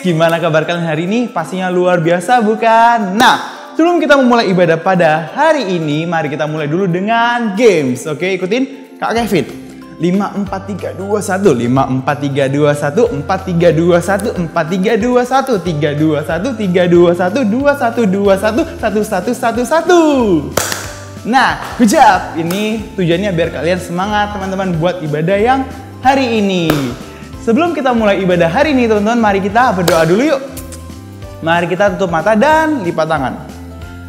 gimana kabar kalian hari ini? Pastinya luar biasa bukan? Nah, sebelum kita memulai ibadah pada hari ini, mari kita mulai dulu dengan games. Oke, ikutin Kak Kevin. 5, 4, 3, 2, 1. 5, 4, 3, 2, 1. 4, 3, 2, 1. 4, 3, 2, 1. 3, 2, 1. 3, 2, 1. 2, 1, 2, 1. 1, 1, 1, 1. Nah, good job. Ini tujuannya biar kalian semangat teman-teman buat ibadah yang hari ini. Sebelum kita mulai ibadah hari ini teman-teman, mari kita berdoa dulu yuk. Mari kita tutup mata dan lipat tangan.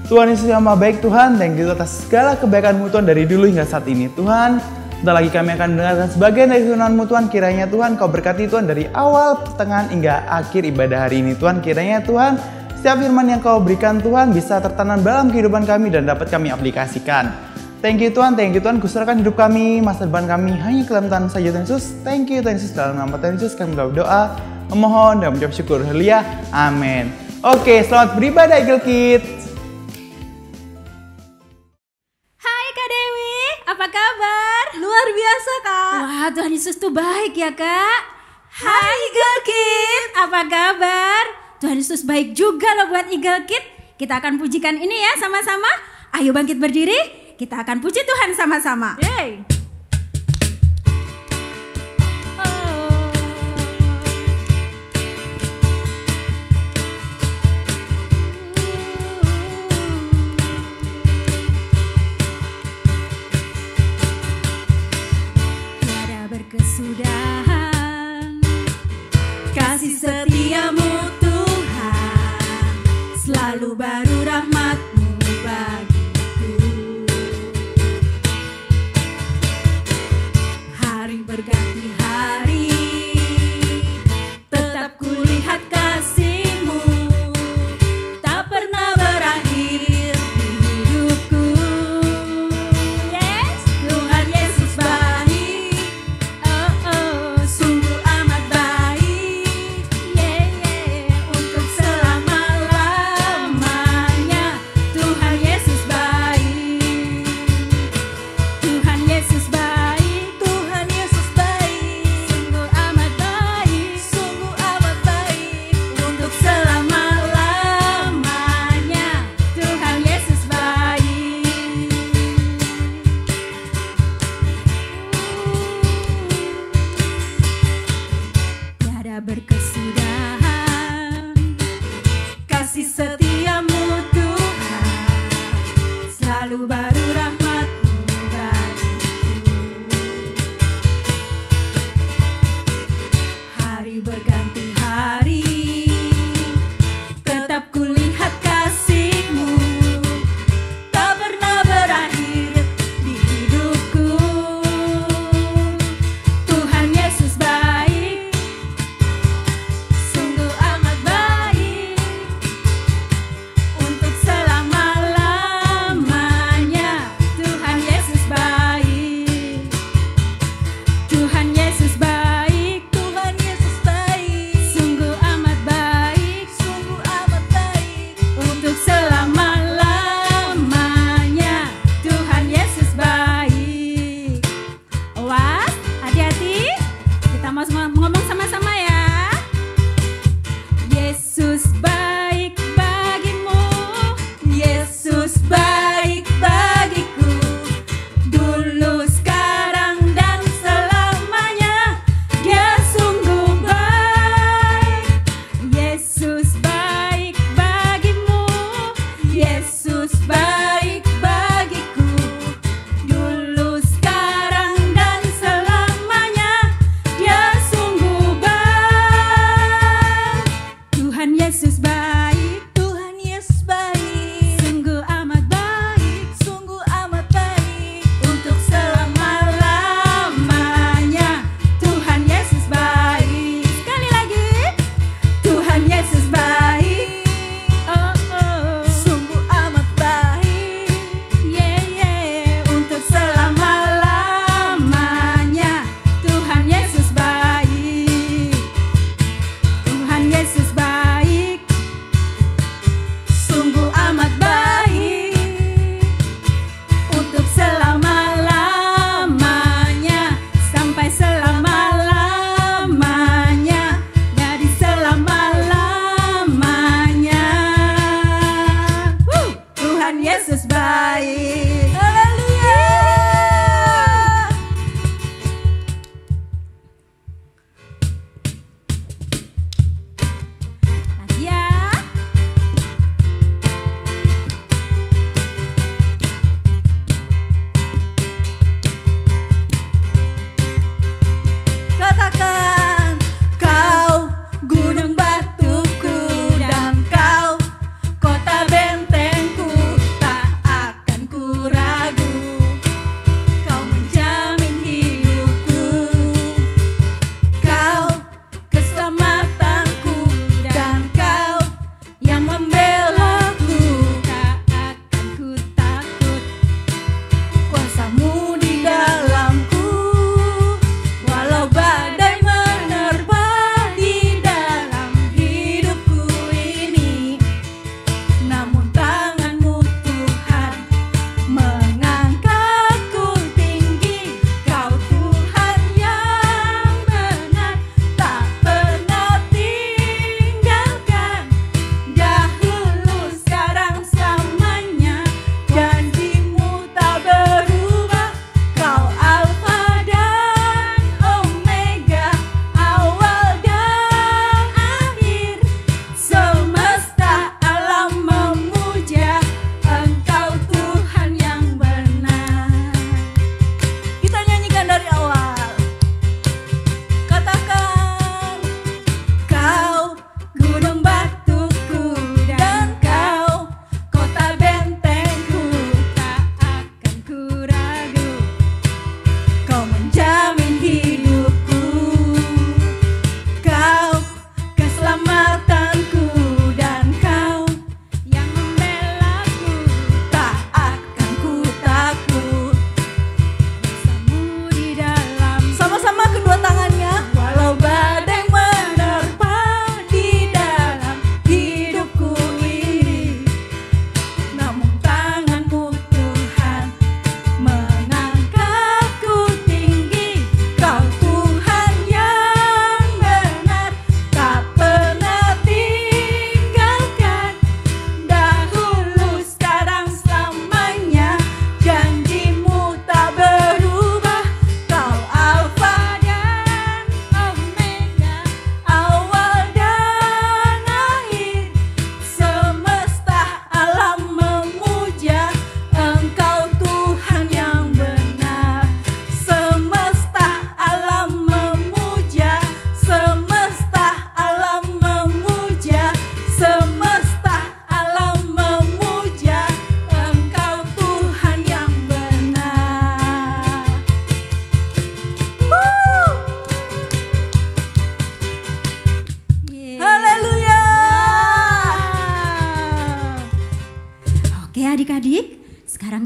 Tuhan Yesus yang Maha Baik Tuhan, thank you atas segala kebaikan-Mu Tuhan dari dulu hingga saat ini Tuhan. Sebentar lagi kami akan mendengarkan sebagian dari firman-Mu Tuhan. Kiranya Tuhan Kau berkati Tuhan dari awal, pertengahan hingga akhir ibadah hari ini Tuhan. Kiranya Tuhan setiap firman yang Kau berikan Tuhan bisa tertanam dalam kehidupan kami dan dapat kami aplikasikan. Thank you Tuhan, kuserahkan hidup kami, masa depan kami hanya ke dalam tangan saja Tuhan Yesus. Thank you Tuhan Yesus, dalam nama Tuhan Yesus kami berdoa, memohon dan mengucap syukur. Haleluya, amin. Oke, selamat beribadah Eagle Kids. Hai Kak Dewi, apa kabar? Luar biasa Kak. Wah, Tuhan Yesus tuh baik ya Kak. Hai Eagle Kids, apa kabar? Tuhan Yesus baik juga loh buat Eagle Kids. Kita akan pujikan ini ya sama-sama. Ayo bangkit berdiri. Kita akan puji Tuhan sama-sama. Yeay. Tiada berkesudahan kasih setiamu Tuhan, selalu baru rahmat-Mu bagi berganti hari, tetap kulihat kasih-Mu tak pernah berakhir di hidupku. Yes, Tuhan Yesus baik, oh oh, sungguh amat baik, yeah yeah, untuk selama-lamanya.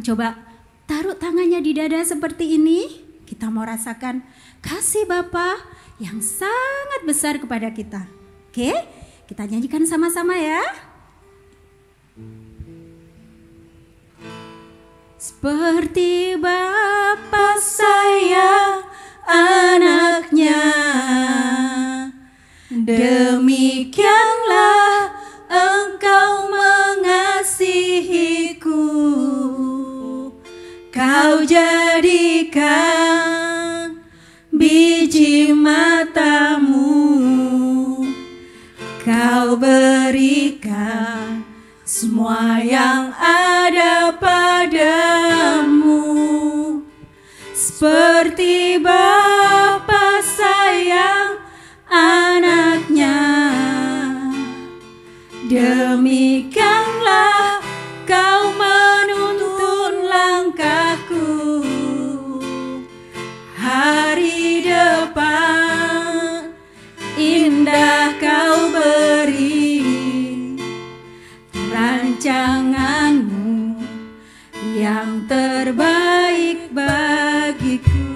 Sekarang coba taruh tangannya di dada seperti ini. Kita mau rasakan kasih Bapa yang sangat besar kepada kita. Oke, kita nyanyikan sama-sama ya. Seperti Bapa sayang anaknya, demikianlah Engkau mengasihiku. Kau jadikan biji matamu, Kau berikan semua yang ada padamu. Seperti Bapa sayang anaknya, demikianlah Kau menuntun langkahku. Hari depan indah Kau beri, rancanganmu yang terbaik bagiku.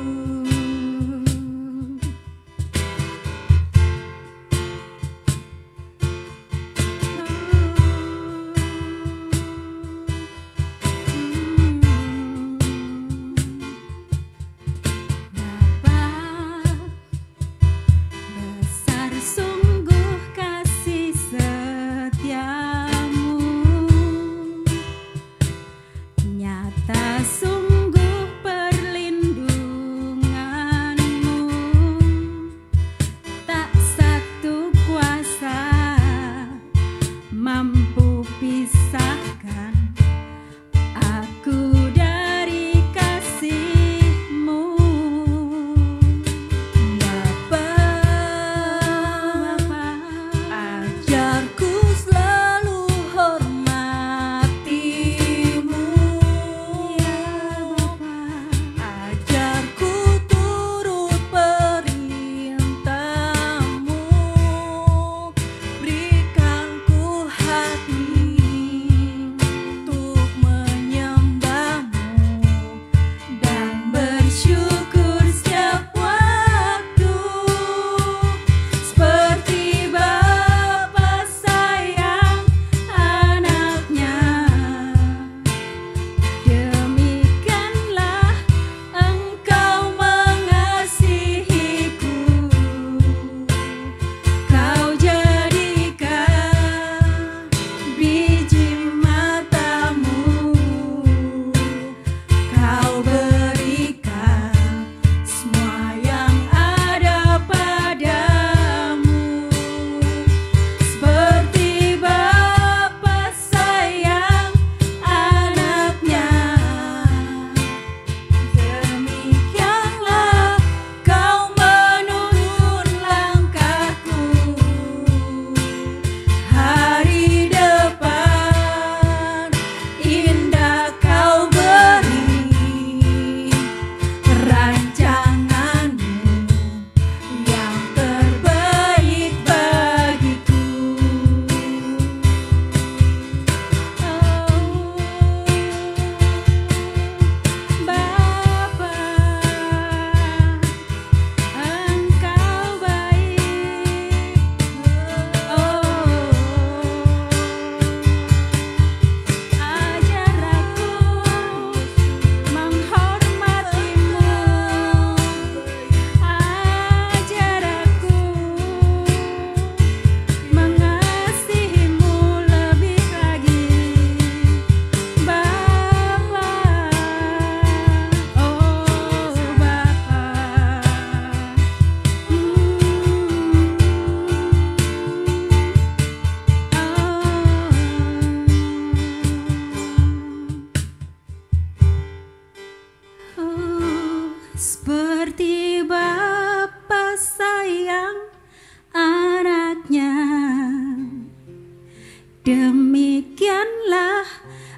Demikianlah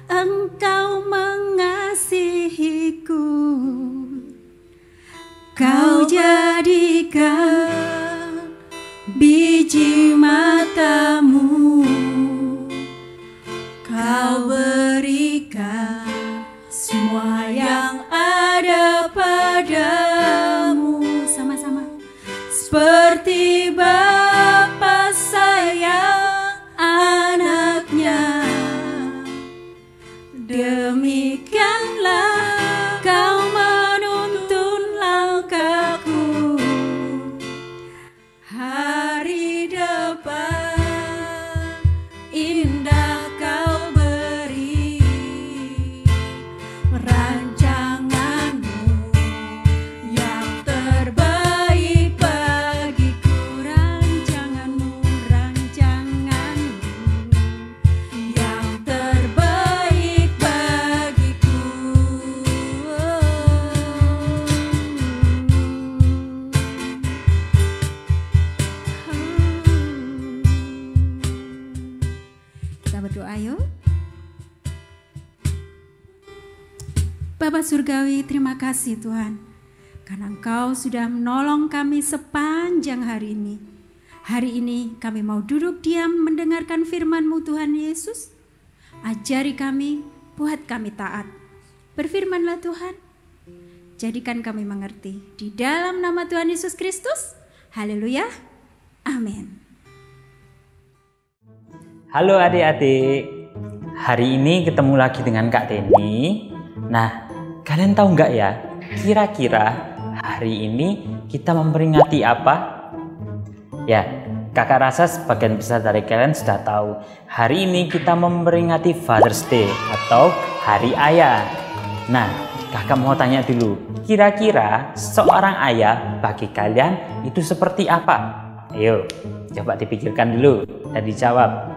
Engkau mengasihiku. Kau jadikan biji matamu, Kau berikan semua padamu. Sama-sama. Seperti Bapa sayang anaknya, demikianlah kau menuntun langkahku. Hari depan indah kau beri, rancanganmu yang terbaik bagiku. Rancanganmu yang terbaik bagiku. Kita berdoa yuk. Bapa Surgawi, terima kasih Tuhan, karena Engkau sudah menolong kami sepanjang hari ini. Hari ini kami mau duduk diam mendengarkan firman-Mu Tuhan Yesus. Ajari kami, buat kami taat. Berfirmanlah Tuhan, jadikan kami mengerti. Di dalam nama Tuhan Yesus Kristus, haleluya, amin. Halo adik-adik, hari ini ketemu lagi dengan Kak Teni. Nah, kalian tahu nggak ya, kira-kira hari ini kita memperingati apa? Ya, kakak rasa sebagian besar dari kalian sudah tahu. Hari ini kita memperingati Father's Day atau Hari Ayah. Nah, kakak mau tanya dulu, kira-kira seorang ayah bagi kalian itu seperti apa? Ayo, coba dipikirkan dulu dan dijawab.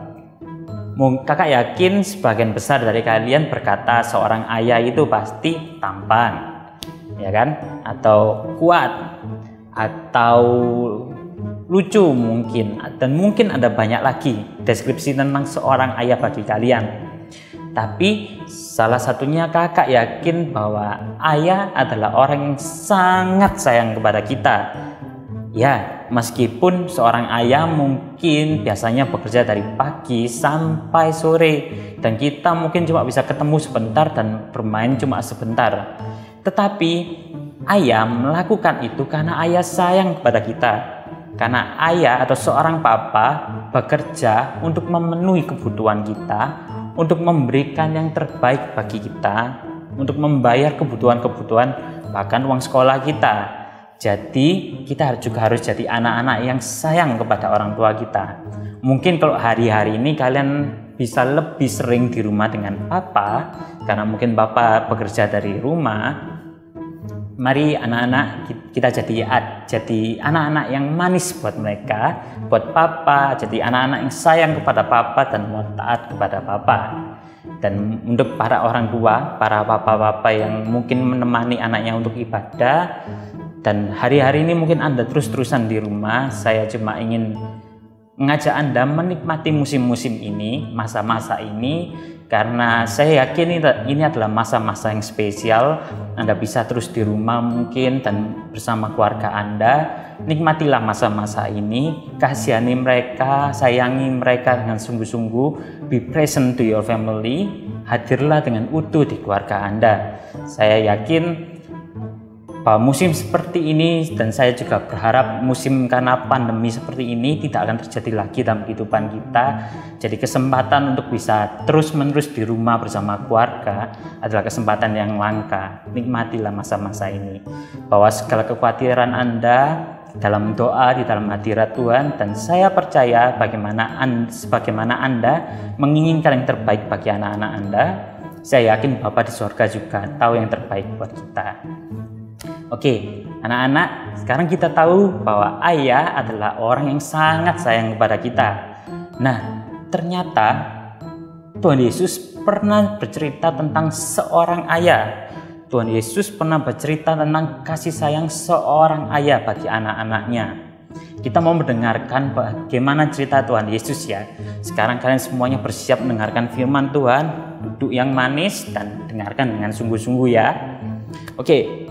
Kakak yakin sebagian besar dari kalian berkata seorang ayah itu pasti tampan, ya kan? Atau kuat, atau lucu mungkin, dan mungkin ada banyak lagi deskripsi tentang seorang ayah bagi kalian. Tapi salah satunya kakak yakin bahwa ayah adalah orang yang sangat sayang kepada kita. Ya, meskipun seorang ayah mungkin biasanya bekerja dari pagi sampai sore, dan kita mungkin cuma bisa ketemu sebentar dan bermain cuma sebentar. Tetapi ayah melakukan itu karena ayah sayang kepada kita. Karena ayah atau seorang papa bekerja untuk memenuhi kebutuhan kita, untuk memberikan yang terbaik bagi kita, untuk membayar kebutuhan-kebutuhan, bahkan uang sekolah kita. Jadi kita juga harus jadi anak-anak yang sayang kepada orang tua kita. Mungkin kalau hari-hari ini kalian bisa lebih sering di rumah dengan papa, karena mungkin papa bekerja dari rumah. Mari anak-anak kita jadi anak-anak yang manis buat mereka, buat papa, jadi anak-anak yang sayang kepada papa dan mau taat kepada papa. Dan untuk para orang tua, para papa-papa yang mungkin menemani anaknya untuk ibadah, dan hari-hari ini mungkin Anda terus-terusan di rumah, saya cuma ingin mengajak Anda menikmati musim-musim ini, masa-masa ini, karena saya yakin ini adalah masa-masa yang spesial. Anda bisa terus di rumah mungkin dan bersama keluarga Anda. Nikmatilah masa-masa ini, kasihani mereka, sayangi mereka dengan sungguh-sungguh. Be present to your family, hadirlah dengan utuh di keluarga Anda. Saya yakin bahwa musim seperti ini, dan saya juga berharap musim karena pandemi seperti ini tidak akan terjadi lagi dalam kehidupan kita. Jadi kesempatan untuk bisa terus-menerus di rumah bersama keluarga adalah kesempatan yang langka. Nikmatilah masa-masa ini. Bahwa segala kekhawatiran Anda dalam doa di dalam hadirat Tuhan, dan saya percaya sebagaimana Anda menginginkan yang terbaik bagi anak-anak Anda, saya yakin Bapa di surga juga tahu yang terbaik buat kita. Oke, anak-anak, sekarang kita tahu bahwa ayah adalah orang yang sangat sayang kepada kita. Nah, ternyata Tuhan Yesus pernah bercerita tentang seorang ayah. Tuhan Yesus pernah bercerita tentang kasih sayang seorang ayah bagi anak-anaknya. Kita mau mendengarkan bagaimana cerita Tuhan Yesus ya. Sekarang kalian semuanya bersiap mendengarkan firman Tuhan, duduk yang manis dan dengarkan dengan sungguh-sungguh ya. Oke.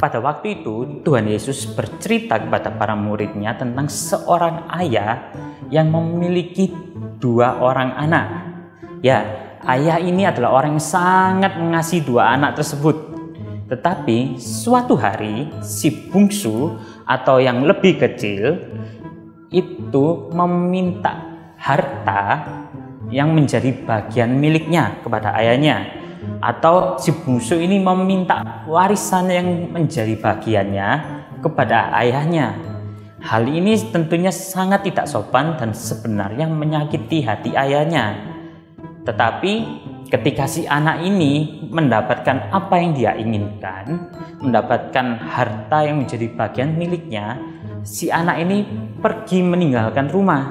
Pada waktu itu Tuhan Yesus bercerita kepada para muridnya tentang seorang ayah yang memiliki 2 orang anak. Ya, ayah ini adalah orang yang sangat mengasihi 2 anak tersebut. Tetapi suatu hari si bungsu atau yang lebih kecil itu meminta harta yang menjadi bagian miliknya kepada ayahnya, atau si bungsu ini meminta warisan yang menjadi bagiannya kepada ayahnya. Hal ini tentunya sangat tidak sopan dan sebenarnya menyakiti hati ayahnya. Tetapi ketika si anak ini mendapatkan apa yang dia inginkan, mendapatkan harta yang menjadi bagian miliknya, si anak ini pergi meninggalkan rumah.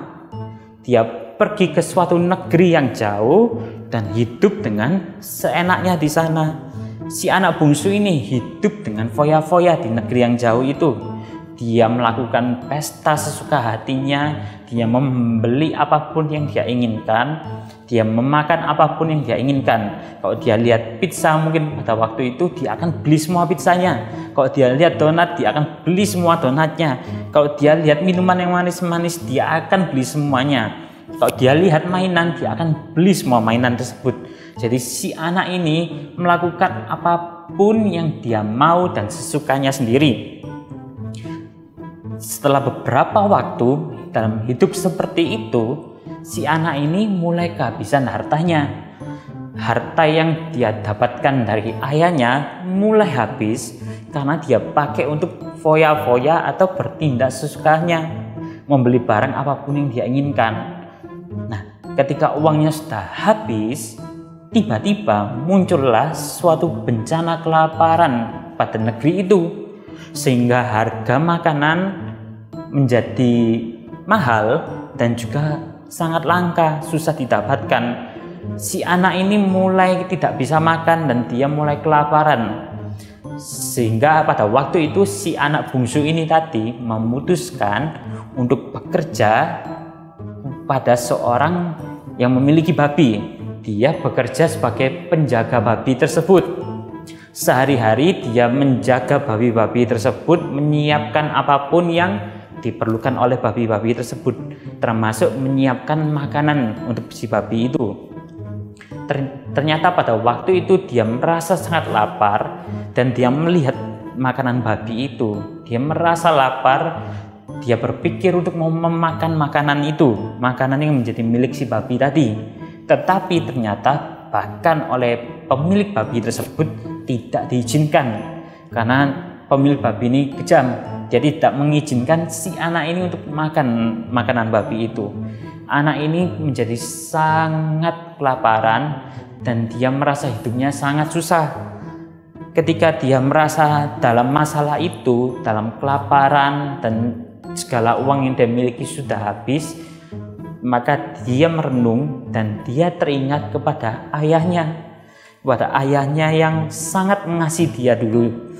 Dia pergi ke suatu negeri yang jauh dan hidup dengan seenaknya di sana. Si anak bungsu ini hidup dengan foya-foya di negeri yang jauh itu. Dia melakukan pesta sesuka hatinya, dia membeli apapun yang dia inginkan, dia memakan apapun yang dia inginkan. Kalau dia lihat pizza mungkin pada waktu itu dia akan beli semua pizzanya. Kalau dia lihat donat dia akan beli semua donatnya. Kalau dia lihat minuman yang manis-manis dia akan beli semuanya. Kalau dia lihat mainan dia akan beli semua mainan tersebut. Jadi si anak ini melakukan apapun yang dia mau dan sesukanya sendiri. Setelah beberapa waktu dalam hidup seperti itu, si anak ini mulai kehabisan hartanya. Harta yang dia dapatkan dari ayahnya mulai habis karena dia pakai untuk foya-foya atau bertindak sesukanya, membeli barang apapun yang dia inginkan. Nah, ketika uangnya sudah habis, tiba-tiba muncullah suatu bencana kelaparan pada negeri itu, sehingga harga makanan menjadi mahal dan juga sangat langka, susah didapatkan. Si anak ini mulai tidak bisa makan dan dia mulai kelaparan. Sehingga pada waktu itu si anak bungsu ini tadi memutuskan untuk bekerja pada seorang yang memiliki babi. Dia bekerja sebagai penjaga babi tersebut. Sehari-hari dia menjaga babi-babi tersebut, menyiapkan apapun yang diperlukan oleh babi-babi tersebut, termasuk menyiapkan makanan untuk si babi itu. Ternyata pada waktu itu dia merasa sangat lapar dan dia melihat makanan babi itu. Dia merasa lapar, dia berpikir untuk mau memakan makanan itu, makanan yang menjadi milik si babi tadi. Tetapi ternyata bahkan oleh pemilik babi tersebut tidak diizinkan, karena pemilik babi ini kejam. Jadi tidak mengizinkan si anak ini untuk makan makanan babi itu. Anak ini menjadi sangat kelaparan dan dia merasa hidupnya sangat susah. Ketika dia merasa dalam masalah itu, dalam kelaparan dan segala uang yang dia miliki sudah habis, maka dia merenung dan dia teringat kepada ayahnya. Kepada ayahnya yang sangat mengasihi dia dulu.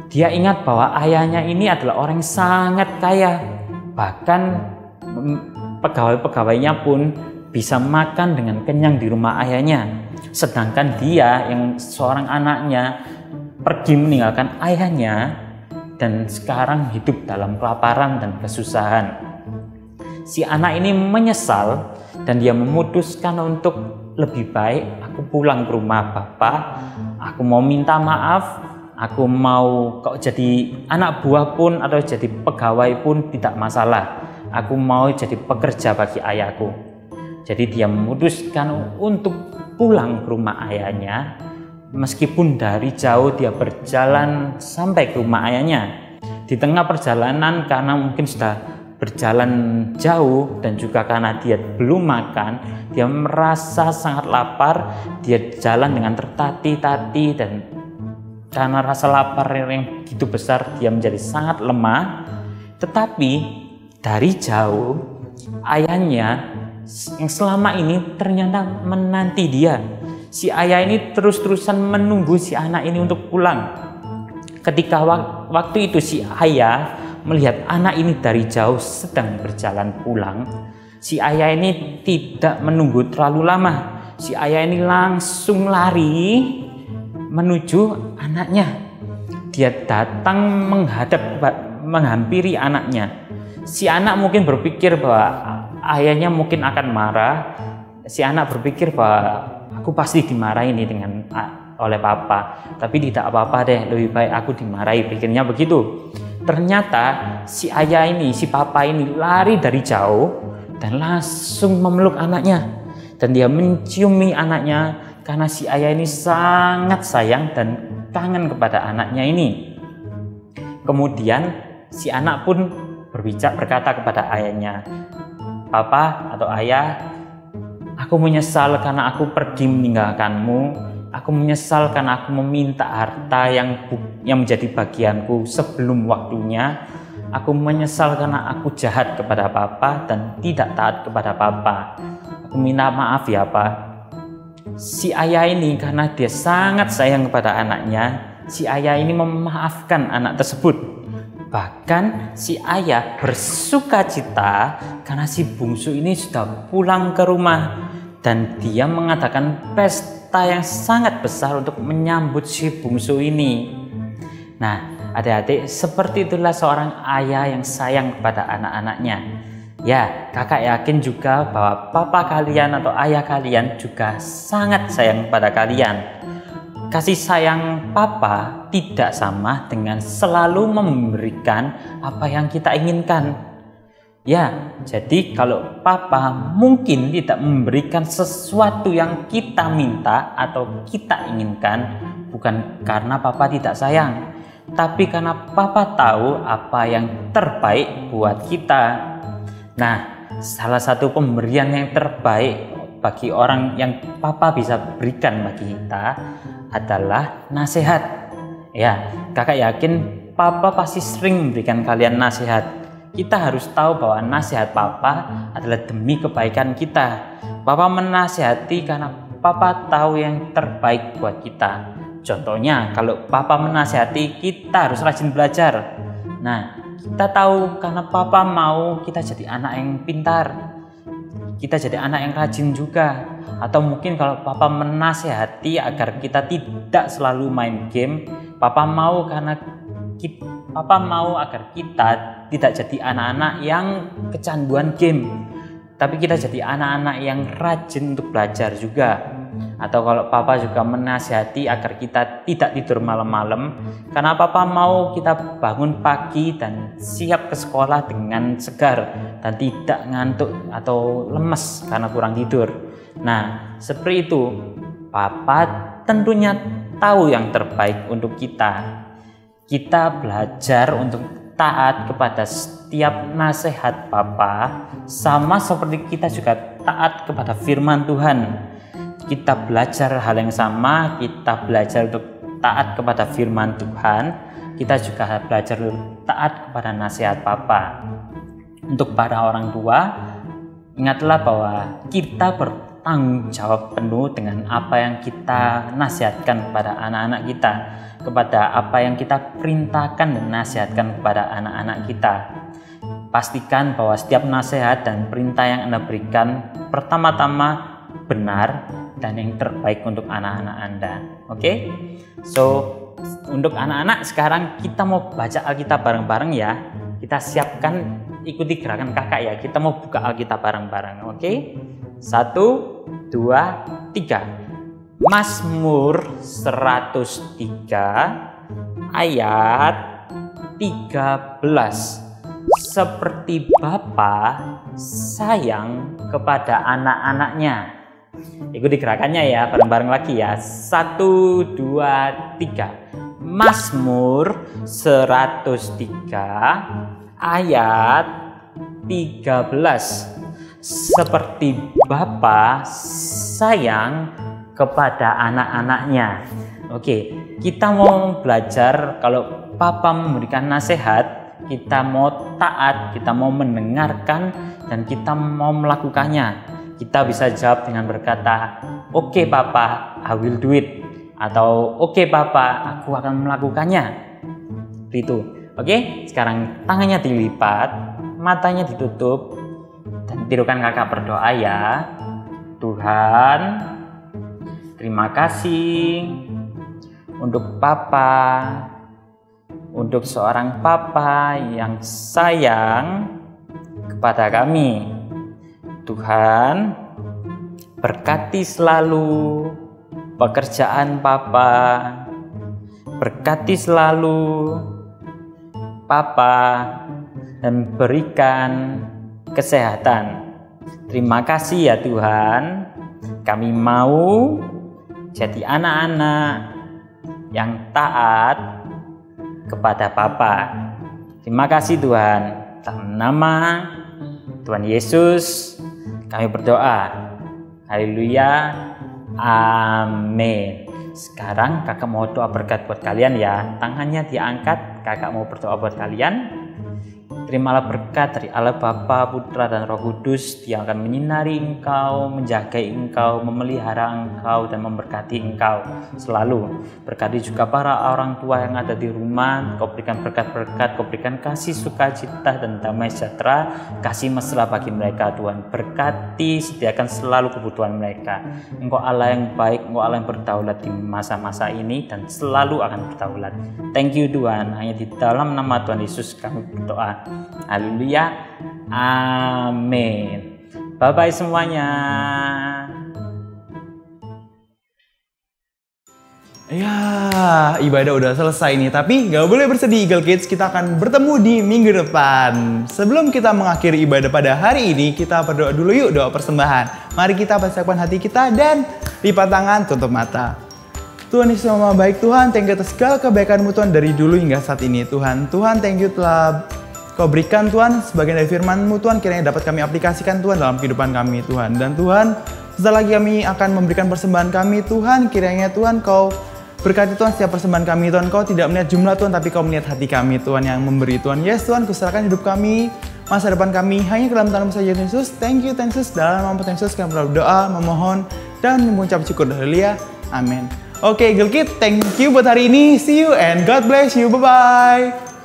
Dia ingat bahwa ayahnya ini adalah orang yang sangat kaya. Bahkan pegawai-pegawainya pun bisa makan dengan kenyang di rumah ayahnya. Sedangkan dia yang seorang anaknya pergi meninggalkan ayahnya dan sekarang hidup dalam kelaparan dan kesusahan. Si anak ini menyesal dan dia memutuskan untuk lebih baik aku pulang ke rumah Bapak. Aku mau minta maaf. Aku mau kok jadi anak buah pun atau jadi pegawai pun tidak masalah. Aku mau jadi pekerja bagi ayahku. Jadi dia memutuskan untuk pulang ke rumah ayahnya. Meskipun dari jauh dia berjalan sampai ke rumah ayahnya. Di tengah perjalanan karena mungkin sudah berjalan jauh dan juga karena dia belum makan, dia merasa sangat lapar. Dia jalan dengan tertati-tati dan karena rasa lapar yang begitu besar dia menjadi sangat lemah. Tetapi dari jauh ayahnya yang selama ini ternyata menanti dia. Si ayah ini terus-terusan menunggu si anak ini untuk pulang. Ketika waktu itu si ayah melihat anak ini dari jauh sedang berjalan pulang, si ayah ini tidak menunggu terlalu lama. Si ayah ini langsung lari menuju anaknya. Dia datang menghampiri anaknya. Si anak mungkin berpikir bahwa ayahnya mungkin akan marah. Si anak berpikir bahwa aku pasti dimarahi ini dengan oleh papa. Tapi tidak apa-apa deh, lebih baik aku dimarahi, pikirnya begitu. Ternyata si ayah ini, si papa ini lari dari jauh dan langsung memeluk anaknya. Dan dia menciumi anaknya karena si ayah ini sangat sayang dan kangen kepada anaknya ini. Kemudian si anak pun berkata kepada ayahnya, "Papa atau ayah, aku menyesal karena aku pergi meninggalkanmu. Aku menyesal karena aku meminta harta yang menjadi bagianku sebelum waktunya. Aku menyesal karena aku jahat kepada papa dan tidak taat kepada papa. Aku minta maaf ya, Pak." Si ayah ini karena dia sangat sayang kepada anaknya, si ayah ini memaafkan anak tersebut. Bahkan si ayah bersuka cita karena si bungsu ini sudah pulang ke rumah. Dan dia mengadakan pesta yang sangat besar untuk menyambut si bungsu ini. Nah, adik-adik, seperti itulah seorang ayah yang sayang kepada anak-anaknya. Ya, kakak yakin juga bahwa papa kalian atau ayah kalian juga sangat sayang kepada kalian. Kasih sayang papa tidak sama dengan selalu memberikan apa yang kita inginkan. Ya, jadi kalau papa mungkin tidak memberikan sesuatu yang kita minta atau kita inginkan, bukan karena papa tidak sayang, tapi karena papa tahu apa yang terbaik buat kita. Nah, salah satu pemberian yang terbaik bagi orang yang papa bisa berikan bagi kita adalah nasihat. Ya, kakak yakin papa pasti sering memberikan kalian nasihat. Kita harus tahu bahwa nasihat papa adalah demi kebaikan kita. Papa menasihati karena papa tahu yang terbaik buat kita. Contohnya, kalau papa menasihati, kita harus rajin belajar. Nah, kita tahu karena papa mau kita jadi anak yang pintar. Kita jadi anak yang rajin juga. Atau mungkin kalau papa menasihati agar kita tidak selalu main game, papa mau agar kita tidak jadi anak-anak yang kecanduan game, tapi kita jadi anak-anak yang rajin untuk belajar juga. Atau kalau papa juga menasihati agar kita tidak tidur malam-malam, karena papa mau kita bangun pagi dan siap ke sekolah dengan segar dan tidak ngantuk atau lemes karena kurang tidur. Nah, seperti itu, papa tentunya tahu yang terbaik untuk kita. Kita belajar untuk taat kepada setiap nasihat papa, sama seperti kita juga taat kepada firman Tuhan. Kita belajar hal yang sama, kita belajar untuk taat kepada firman Tuhan, kita juga belajar untuk taat kepada nasihat papa. Untuk para orang tua, ingatlah bahwa kita bertanggung jawab penuh dengan apa yang kita nasihatkan kepada anak-anak kita, kepada apa yang kita perintahkan dan nasihatkan kepada anak-anak kita. Pastikan bahwa setiap nasihat dan perintah yang Anda berikan pertama-tama benar dan yang terbaik untuk anak-anak Anda. Oke? So, untuk anak-anak sekarang kita mau baca Alkitab bareng-bareng ya. Kita siapkan, ikuti gerakan kakak ya. Kita mau buka Alkitab bareng-bareng. Oke? 1, 2, 3. Mazmur 103 ayat 13. Seperti Bapa sayang kepada anak-anaknya. Ikuti gerakannya ya, bareng-bareng lagi ya. 1, 2, 3. Mazmur 103 ayat 13. Seperti Bapa sayang kepada anak-anaknya. Oke, kita mau belajar kalau papa memberikan nasihat, kita mau taat, kita mau mendengarkan, dan kita mau melakukannya. Kita bisa jawab dengan berkata, "Oke papa, I will do it." Atau, "Oke papa, aku akan melakukannya." Itu. Oke, sekarang tangannya dilipat, matanya ditutup, dan tirukan kakak berdoa ya. Tuhan, terima kasih untuk papa, untuk seorang papa yang sayang kepada kami. Tuhan, berkati selalu pekerjaan Papa. Berkati selalu Papa dan berikan kesehatan. Terima kasih ya Tuhan. Kami mau jadi anak-anak yang taat kepada Papa. Terima kasih Tuhan. Dalam nama Tuhan Yesus kami berdoa. Haleluya. Amin. Sekarang kakak mau doa berkat buat kalian ya. Tangannya diangkat, kakak mau berdoa buat kalian. Terimalah berkat dari Allah Bapa, Putra, dan Roh Kudus yang akan menyinari engkau, menjagai engkau, memelihara engkau, dan memberkati engkau selalu. Berkati juga para orang tua yang ada di rumah. Kau berikan berkat-berkat, kau berikan kasih, sukacita, dan damai sejahtera, kasih mesra bagi mereka Tuhan. Berkati, sediakan selalu kebutuhan mereka. Engkau Allah yang baik, engkau Allah yang berdaulat di masa-masa ini dan selalu akan berdaulat. Thank you Tuhan, hanya di dalam nama Tuhan Yesus kami berdoa. Haleluya. Amin. Bye-bye semuanya. Ya, ibadah udah selesai nih. Tapi gak boleh bersedih Eagle Kids, kita akan bertemu di minggu depan. Sebelum kita mengakhiri ibadah pada hari ini, kita berdoa dulu yuk, doa persembahan. Mari kita persiapkan hati kita dan lipat tangan, tutup mata. Tuhan Yesus yang Maha Baik, Tuhan, thank you atas segala kebaikan-Mu Tuhan dari dulu hingga saat ini Tuhan. Tuhan, thank you telah Kau berikan Tuhan sebagian dari firman-Mu Tuhan, kiranya dapat kami aplikasikan Tuhan dalam kehidupan kami Tuhan. Dan Tuhan, setelah lagi kami akan memberikan persembahan kami Tuhan, kiranya Tuhan Kau berkati Tuhan setiap persembahan kami Tuhan. Kau tidak melihat jumlah Tuhan, tapi Kau melihat hati kami Tuhan yang memberi Tuhan. Yes Tuhan, kuserahkan hidup kami, masa depan kami hanya ke dalam tangan saja Yesus. Thank you Yesus, dalam nama Tuhan Yesus kami berdoa, memohon, dan mengucap syukur. Haleluya, amin. Oke Eagle Kids, thank you buat hari ini. See you and God bless you. Bye-bye.